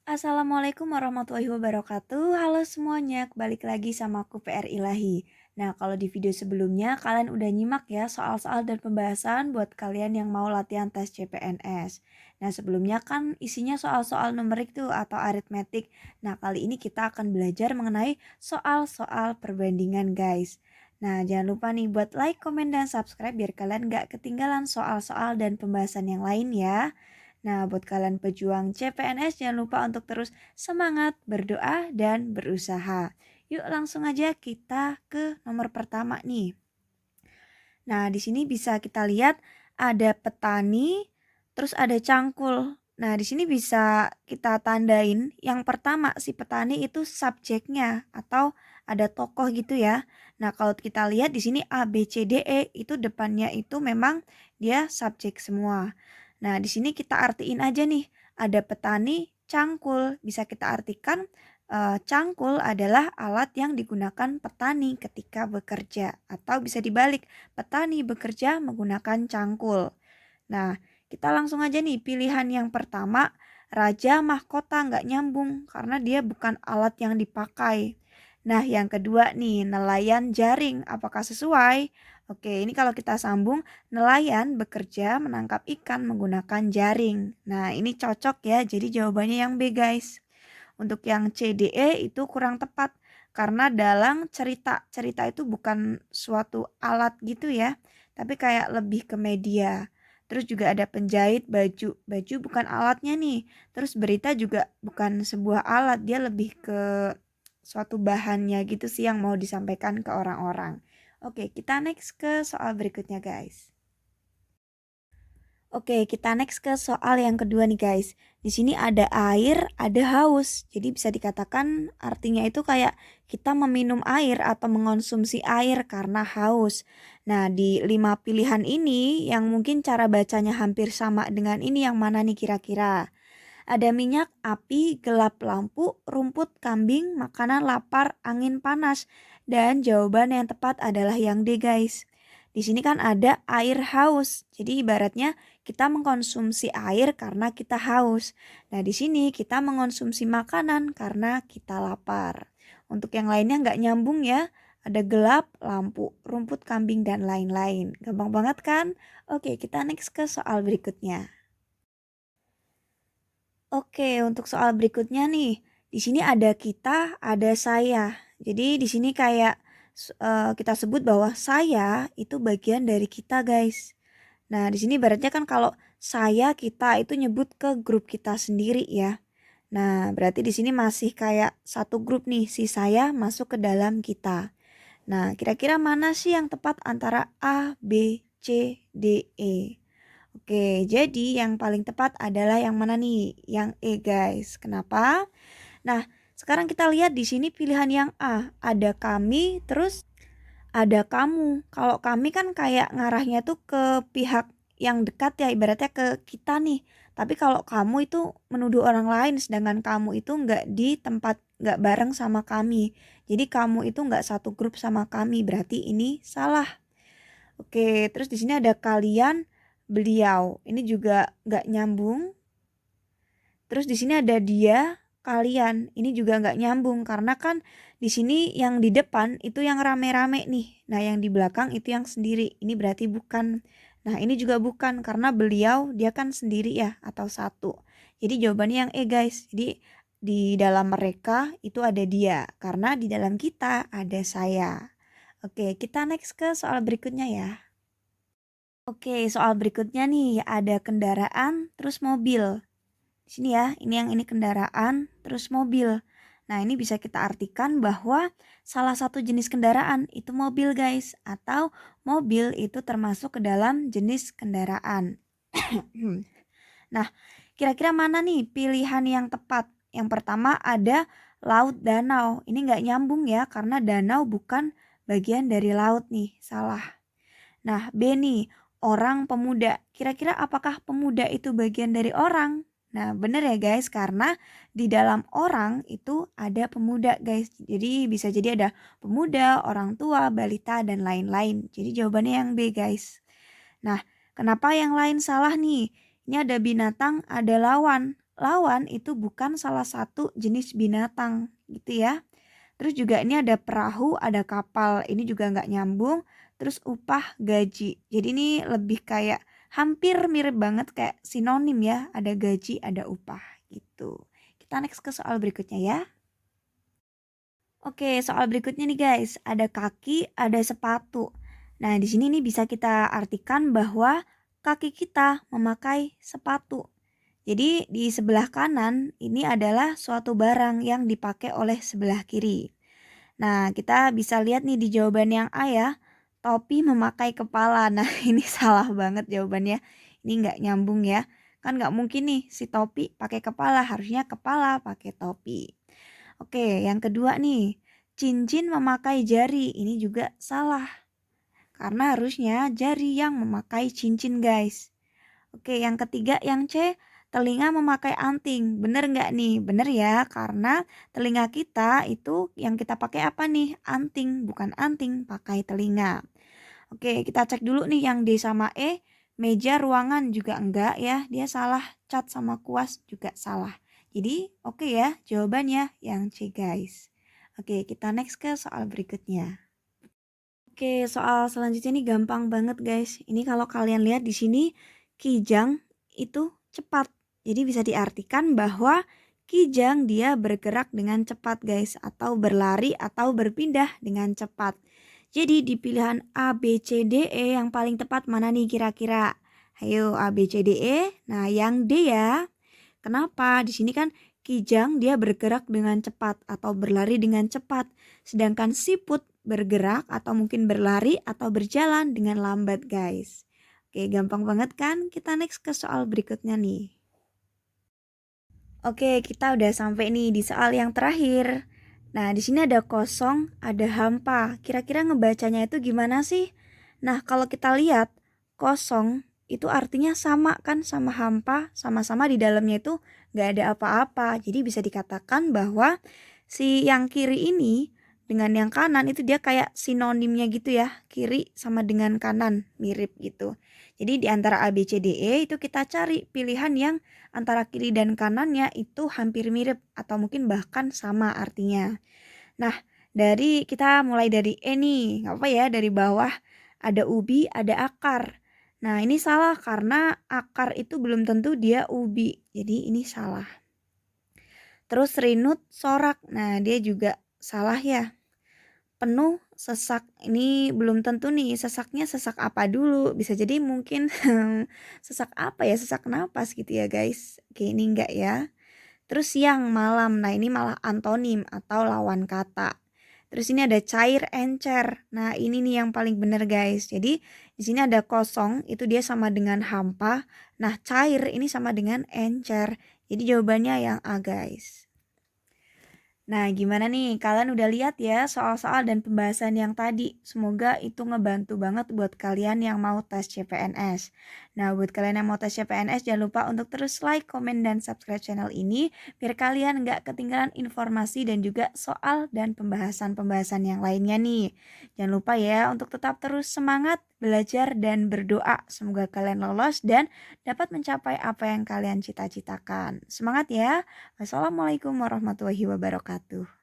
Assalamualaikum warahmatullahi wabarakatuh. Halo semuanya, balik lagi sama aku PR Ilahi. Nah, kalau di video sebelumnya kalian udah nyimak ya soal-soal dan pembahasan buat kalian yang mau latihan tes CPNS. Nah, sebelumnya kan isinya soal-soal numerik tuh atau aritmetik. Nah, kali ini kita akan belajar mengenai soal-soal perbandingan guys. Nah, jangan lupa nih buat like, komen, dan subscribe biar kalian gak ketinggalan soal-soal dan pembahasan yang lain ya. Nah, buat kalian pejuang CPNS, jangan lupa untuk terus semangat, berdoa, dan berusaha. Yuk langsung aja kita ke nomor pertama nih. Nah, di sini bisa kita lihat ada petani, terus ada cangkul. Nah, di sini bisa kita tandain yang pertama si petani itu subjeknya atau ada tokoh gitu ya. Nah, kalau kita lihat di sini A, B, C, D, E itu depannya itu memang dia subjek semua. Nah, di sini kita artiin aja nih, ada petani, cangkul. Bisa kita artikan cangkul adalah alat yang digunakan petani ketika bekerja atau bisa dibalik petani bekerja menggunakan cangkul. Nah, kita langsung aja nih pilihan yang pertama, raja mahkota nggak nyambung karena dia bukan alat yang dipakai. Nah, yang kedua nih, nelayan jaring, apakah sesuai? Oke, ini kalau kita sambung, nelayan bekerja menangkap ikan menggunakan jaring. Nah, ini cocok ya, jadi jawabannya yang B guys. Untuk yang CDE itu kurang tepat karena dalam cerita. Cerita itu bukan suatu alat gitu ya, tapi kayak lebih ke media. Terus juga ada penjahit baju. Baju bukan alatnya nih. Terus berita juga bukan sebuah alat, dia lebih ke suatu bahannya gitu sih yang mau disampaikan ke orang-orang. Oke, kita next ke soal berikutnya guys. Oke, kita next ke soal yang kedua nih guys. Di sini ada air, ada haus. Jadi bisa dikatakan artinya itu kayak kita meminum air atau mengonsumsi air karena haus. Nah, di 5 pilihan ini yang mungkin cara bacanya hampir sama dengan ini yang mana nih kira-kira? Ada minyak, api, gelap lampu, rumput, kambing, makanan lapar, angin panas. Dan jawaban yang tepat adalah yang D guys. Di sini kan ada air haus. Jadi ibaratnya kita mengkonsumsi air karena kita haus. Nah, di sini kita mengkonsumsi makanan karena kita lapar. Untuk yang lainnya nggak nyambung ya. Ada gelap, lampu, rumput, kambing, dan lain-lain. Gampang banget kan? Oke, kita next ke soal berikutnya. Oke, untuk soal berikutnya nih. Di sini ada kita, ada saya. Jadi di sini kayak kita sebut bahwa saya itu bagian dari kita, guys. Nah, di sini ibaratnya kan kalau saya, kita itu nyebut ke grup kita sendiri ya. Nah, berarti di sini masih kayak satu grup nih, si saya masuk ke dalam kita. Nah, kira-kira mana sih yang tepat antara A, B, C, D, E? Oke, jadi yang paling tepat adalah yang mana nih? Yang E guys. Kenapa? Nah, sekarang kita lihat di sini pilihan yang A. Ada kami, terus ada kamu. Kalau kami kan kayak ngarahnya tuh ke pihak yang dekat ya, ibaratnya ke kita nih. Tapi kalau kamu itu menuduh orang lain, sedangkan kamu itu nggak di tempat, nggak bareng sama kami. Jadi kamu itu nggak satu grup sama kami, berarti ini salah. Oke, terus di sini ada kalian, beliau. Ini juga nggak nyambung. Terus di sini ada dia, kalian. Ini juga nggak nyambung karena kan di sini yang di depan itu yang rame-rame nih. Nah, yang di belakang itu yang sendiri. Ini berarti bukan. Nah, ini juga bukan karena beliau dia kan sendiri ya atau satu. Jadi jawabannya yang E guys. Jadi di dalam mereka itu ada dia karena di dalam kita ada saya. Oke, kita next ke soal berikutnya ya. Oke, soal berikutnya nih ada kendaraan terus mobil. Di sini ya, ini kendaraan terus mobil. Nah, ini bisa kita artikan bahwa salah satu jenis kendaraan itu mobil, guys, atau mobil itu termasuk ke dalam jenis kendaraan. Nah, kira-kira mana nih pilihan yang tepat? Yang pertama ada laut danau. Ini nggak nyambung ya, karena danau bukan bagian dari laut nih, salah. Nah, B nih, orang pemuda. Kira-kira apakah pemuda itu bagian dari orang? Nah, bener ya guys, karena di dalam orang itu ada pemuda guys. Jadi bisa jadi ada pemuda, orang tua, balita, dan lain-lain. Jadi jawabannya yang B guys. Nah, kenapa yang lain salah nih? Ini ada binatang, ada lawan. lawan itu bukan salah satu jenis binatang gitu ya. Terus juga ini ada perahu, ada kapal, ini juga nggak nyambung. Terus upah, gaji. Jadi ini lebih kayak hampir mirip banget kayak sinonim ya. Ada gaji, ada upah gitu. Kita next ke soal berikutnya ya. Oke, soal berikutnya nih guys. Ada kaki, ada sepatu. Nah, di sini nih bisa kita artikan bahwa kaki kita memakai sepatu. Jadi di sebelah kanan ini adalah suatu barang yang dipakai oleh sebelah kiri. Nah, kita bisa lihat nih di jawaban yang A ya, topi memakai kepala. Nah, ini salah banget jawabannya. Ini nggak nyambung ya. Kan nggak mungkin nih si topi pakai kepala, harusnya kepala pakai topi. Oke, yang kedua nih, cincin memakai jari. Ini juga salah. Karena harusnya jari yang memakai cincin guys. Oke, yang ketiga yang C, telinga memakai anting. Bener nggak nih? Bener ya, karena telinga kita itu yang kita pakai apa nih? Anting, bukan anting, pakai telinga. Oke, kita cek dulu nih yang D sama E. Meja ruangan juga enggak ya, dia salah. Cat sama kuas juga salah. Jadi oke ya, jawabannya yang C guys. Oke, kita next ke soal berikutnya. Oke, soal selanjutnya ini gampang banget guys. Ini kalau kalian lihat di sini kijang itu cepat. Jadi bisa diartikan bahwa kijang dia bergerak dengan cepat guys, atau berlari atau berpindah dengan cepat. Jadi di pilihan A, B, C, D, E yang paling tepat mana nih kira-kira? Ayo A, B, C, D, E. Nah, yang D ya. Kenapa? Di sini kan kijang dia bergerak dengan cepat atau berlari dengan cepat. Sedangkan siput bergerak atau mungkin berlari atau berjalan dengan lambat guys. Oke, gampang banget kan? Kita next ke soal berikutnya nih. Oke, kita udah sampai nih di soal yang terakhir. Nah, di sini ada kosong, ada hampa. Kira-kira ngebacanya itu gimana sih? Nah, kalau kita lihat kosong itu artinya sama kan sama hampa, sama-sama di dalamnya itu nggak ada apa-apa. Jadi bisa dikatakan bahwa si yang kiri ini dengan yang kanan itu dia kayak sinonimnya gitu ya. Kiri sama dengan kanan, mirip gitu. Jadi di antara A, B, C, D, E itu kita cari pilihan yang antara kiri dan kanannya itu hampir mirip atau mungkin bahkan sama artinya. Nah, kita mulai dari E nih, nggak apa ya, dari bawah ada ubi, ada akar. Nah, ini salah karena akar itu belum tentu dia ubi, jadi ini salah. Terus rinut, sorak, nah dia juga salah ya. Penuh, sesak, ini belum tentu nih sesaknya sesak apa dulu, bisa jadi mungkin sesak apa ya, sesak napas gitu ya guys. Oke, ini enggak ya. Terus siang, malam, nah ini malah antonim atau lawan kata. Terus ini ada cair, encer, nah ini nih yang paling bener guys. Jadi di sini ada kosong, itu dia sama dengan hampa. Nah cair ini sama dengan encer, jadi jawabannya yang A guys. Nah, gimana nih? Kalian udah lihat ya soal-soal dan pembahasan yang tadi. Semoga itu ngebantu banget buat kalian yang mau tes CPNS. Nah, buat kalian yang mau tes CPNS, jangan lupa untuk terus like, komen, dan subscribe channel ini biar kalian nggak ketinggalan informasi dan juga soal dan pembahasan-pembahasan yang lainnya nih. Jangan lupa ya untuk tetap terus semangat, belajar, dan berdoa. Semoga kalian lolos dan dapat mencapai apa yang kalian cita-citakan. Semangat ya! Wassalamualaikum warahmatullahi wabarakatuh.